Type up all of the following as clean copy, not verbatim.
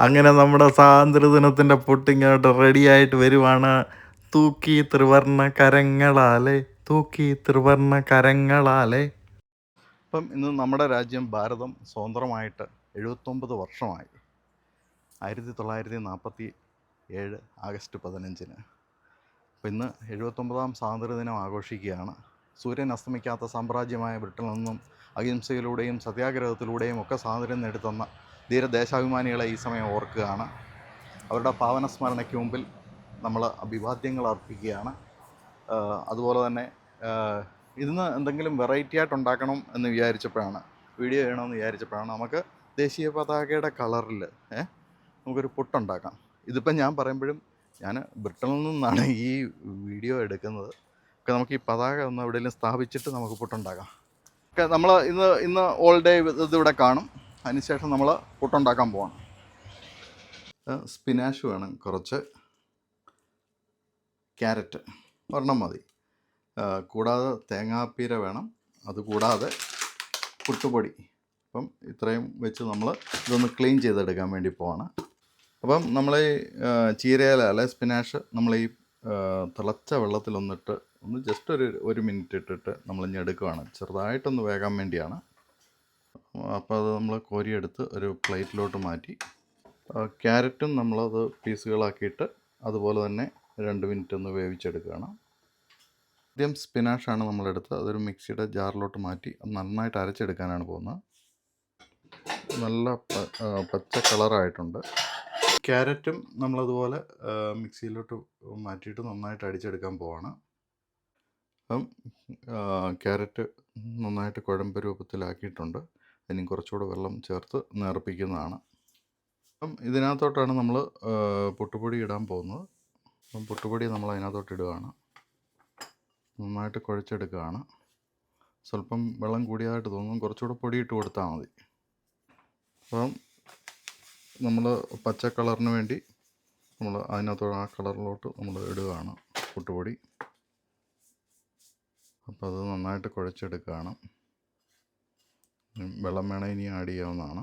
അങ്ങനെ നമ്മുടെ സ്വാതന്ത്ര്യദിനത്തിൻ്റെ പുട്ടിങ്ങോട്ട് റെഡിയായിട്ട് വരുവാണ്. തൂക്കി ത്രിവർണ്ണ കരങ്ങളാലെ, തൂക്കി ത്രിവർണ്ണ കരങ്ങളാലെ. ഇപ്പം ഇന്ന് നമ്മുടെ രാജ്യം ഭാരതം സ്വതന്ത്രമായിട്ട് 79 വർഷമായി. 1947 ആഗസ്റ്റ് 15-ന്. അപ്പം ഇന്ന് 79ാം സ്വാതന്ത്ര്യദിനം ആഘോഷിക്കുകയാണ്. സൂര്യൻ അസ്തമിക്കാത്ത സാമ്രാജ്യമായ ബ്രിട്ടനിൽ നിന്നും അഹിംസയിലൂടെയും സത്യാഗ്രഹത്തിലൂടെയും ഒക്കെ സ്വാതന്ത്ര്യം നേടിത്തന്ന ധീരദേശാഭിമാനികളെ ഈ സമയം ഓർക്കുകയാണ്. അവരുടെ പാവന സ്മരണയ്ക്ക് മുമ്പിൽ നമ്മൾ അഭിവാദ്യങ്ങൾ അർപ്പിക്കുകയാണ്. അതുപോലെ തന്നെ ഇന്ന് എന്തെങ്കിലും വെറൈറ്റി ആയിട്ട് ഉണ്ടാക്കണം എന്ന് വിചാരിച്ചപ്പോഴാണ്, വീഡിയോ ചെയ്യണമെന്ന് വിചാരിച്ചപ്പോഴാണ് നമുക്ക് ദേശീയ പതാകയുടെ കളറിൽ നമുക്കൊരു പുട്ടുണ്ടാക്കാം. ഇതിപ്പം ഞാൻ പറയുമ്പോഴും ഞാൻ ബ്രിട്ടനിൽ നിന്നാണ് ഈ വീഡിയോ എടുക്കുന്നത്. ഒക്കെ നമുക്ക് ഈ പതാക ഒന്ന് എവിടെയെങ്കിലും സ്ഥാപിച്ചിട്ട് നമുക്ക് പുട്ടുണ്ടാക്കാം. ഒക്കെ നമ്മൾ ഇന്ന് ഓൾ ഡേ ഇതിവിടെ കാണും. അതിനുശേഷം നമ്മൾ പുട്ടുണ്ടാക്കാൻ പോകണം. സ്പിനാഷ് വേണം, കുറച്ച് ക്യാരറ്റ് ഒരെണ്ണം മതി, കൂടാതെ തേങ്ങാപ്പീര വേണം, അതുകൂടാതെ പുട്ടുപൊടി. അപ്പം ഇത്രയും വെച്ച് നമ്മൾ ഇതൊന്ന് ക്ലീൻ ചെയ്തെടുക്കാൻ വേണ്ടി പോവാണ്. അപ്പം നമ്മൾ ഈ ചീരയില അല്ലെ സ്പിനാഷ് നമ്മൾ ഈ തിളച്ച വെള്ളത്തിലൊന്നിട്ട് ഒന്ന് ജസ്റ്റ് ഒരു മിനിറ്റ് ഇട്ടിട്ട് നമ്മൾ ഞെടുക്കുകയാണ്. ചെറുതായിട്ടൊന്ന് വേകാൻ വേണ്ടിയാണ്. അപ്പോൾ അത് നമ്മൾ കോരിയെടുത്ത് ഒരു പ്ലേറ്റിലോട്ട് മാറ്റി. ക്യാരറ്റും നമ്മളത് പീസുകളാക്കിയിട്ട് അതുപോലെ തന്നെ 2 മിനിറ്റ് ഒന്ന് വേവിച്ചെടുക്കുകയാണ്. ആദ്യം സ്പിനാഷാണ് നമ്മളെടുത്ത് അതൊരു മിക്സിയുടെ ജാറിലോട്ട് മാറ്റി നന്നായിട്ട് അരച്ചെടുക്കാനാണ് പോകുന്നത്. നല്ല പച്ച കളറായിട്ടുണ്ട്. ക്യാരറ്റും നമ്മളതുപോലെ മിക്സിയിലോട്ട് മാറ്റിയിട്ട് നന്നായിട്ട് അടിച്ചെടുക്കാൻ പോവാണ്. അപ്പം ക്യാരറ്റ് നന്നായിട്ട് കുഴമ്പ് രൂപത്തിലാക്കിയിട്ടുണ്ട്. ഇനി കുറച്ചുകൂടെ വെള്ളം ചേർത്ത് നേർപ്പിക്കുന്നതാണ്. അപ്പം ഇതിനകത്തോട്ടാണ് നമ്മൾ പുട്ടുപൊടി ഇടാൻ പോകുന്നത്. അപ്പം പുട്ടുപൊടി നമ്മൾ അതിനകത്തോട്ട് ഇടുകയാണ്. നന്നായിട്ട് കുഴച്ചെടുക്കുകയാണ്. സ്വല്പം വെള്ളം കൂടിയതായിട്ട് തോന്നും, കുറച്ചുകൂടെ പൊടി ഇട്ട് കൊടുത്താൽ മതി. അപ്പം നമ്മൾ പച്ച കളറിന് വേണ്ടി നമ്മൾ അതിനകത്തോട്ട് ആ കളറിലോട്ട് നമ്മൾ ഇടുകയാണ് പുട്ടുപൊടി. അപ്പോൾ അത് നന്നായിട്ട് കുഴച്ചെടുക്കുകയാണ്. വെള്ളം വേണേൽ ഇനി ആഡ് ചെയ്യാവുന്നതാണ്.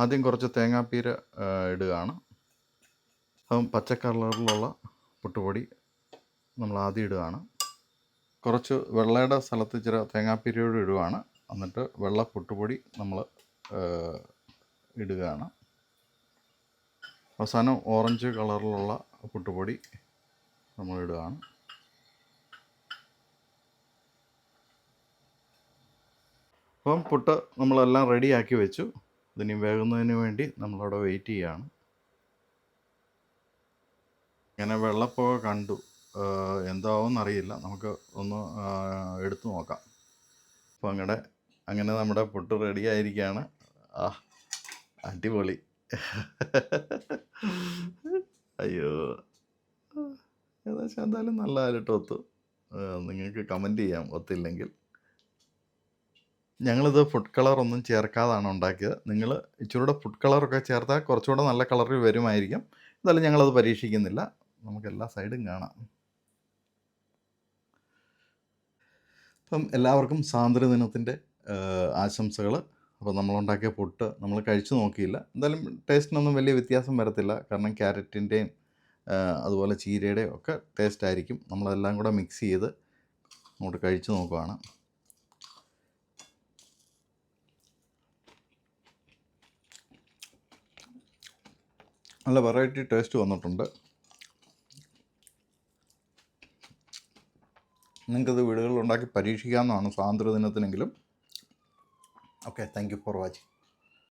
ആദ്യം കുറച്ച് തേങ്ങാപ്പീര ഇടുകയാണ്. അപ്പം പച്ച കളറിലുള്ള പുട്ടുപൊടി നമ്മൾ ആദ്യം ഇടുകയാണ്. കുറച്ച് വെള്ളയുടെ സ്ഥലത്ത് ഇച്ചിരി തേങ്ങാപ്പീരയോട് ഇടുകയാണ്. എന്നിട്ട് വെള്ള പുട്ടുപൊടി നമ്മൾ ഇടുകയാണ്. അവസാനം ഓറഞ്ച് കളറിലുള്ള പുട്ടുപൊടി നമ്മൾ ഇടുകയാണ്. അപ്പം പുട്ട് നമ്മളെല്ലാം റെഡിയാക്കി വെച്ചു. ഇതിനി വേകുന്നതിന് വേണ്ടി നമ്മളവിടെ വെയിറ്റ് ചെയ്യുകയാണ്. ഇങ്ങനെ വെള്ളപ്പുക കണ്ടു, എന്താവുമെന്നറിയില്ല, നമുക്ക് ഒന്ന് എടുത്തു നോക്കാം. അപ്പോൾ അങ്ങനെ നമ്മുടെ പുട്ട് റെഡി ആയിരിക്കുകയാണ്. അടിപൊളി. അയ്യോ, ഏകദേശം എന്തായാലും നല്ലതായിട്ട് ഒത്തു. നിങ്ങൾക്ക് കമൻറ്റ് ചെയ്യാം ഒത്തില്ലെങ്കിൽ. ഞങ്ങളിത് ഫുഡ് കളറൊന്നും ചേർക്കാതാണ് ഉണ്ടാക്കിയത്. നിങ്ങൾ ഇച്ചിരൂടെ ഫുഡ് കളറൊക്കെ ചേർത്താൽ കുറച്ചുകൂടെ നല്ല കളറിൽ വരുമായിരിക്കും. എന്തായാലും ഞങ്ങളത് പരീക്ഷിക്കുന്നില്ല. നമുക്ക് എല്ലാ സൈഡും കാണാം. അപ്പം എല്ലാവർക്കും സ്വാതന്ത്ര്യദിനത്തിൻ്റെ ആശംസകൾ. അപ്പോൾ നമ്മളുണ്ടാക്കിയ പുട്ട് നമ്മൾ കഴിച്ചു നോക്കിയില്ല. എന്തായാലും ടേസ്റ്റിനൊന്നും വലിയ വ്യത്യാസം വരത്തില്ല. കാരണം ക്യാരറ്റിൻ്റെയും അതുപോലെ ചീരയുടെയും ഒക്കെ ടേസ്റ്റ് ആയിരിക്കും. നമ്മളതെല്ലാം കൂടെ മിക്സ് ചെയ്ത് അങ്ങോട്ട് കഴിച്ചു നോക്കുകയാണ്. നല്ല വെറൈറ്റി ടേസ്റ്റ് വന്നിട്ടുണ്ട്. നിങ്ങൾക്കത് വീടുകളിൽ ഉണ്ടാക്കി പരീക്ഷിക്കാവുന്നതാണ് സ്വാതന്ത്ര്യദിനത്തിനെങ്കിലും. Okay, thank you for watching.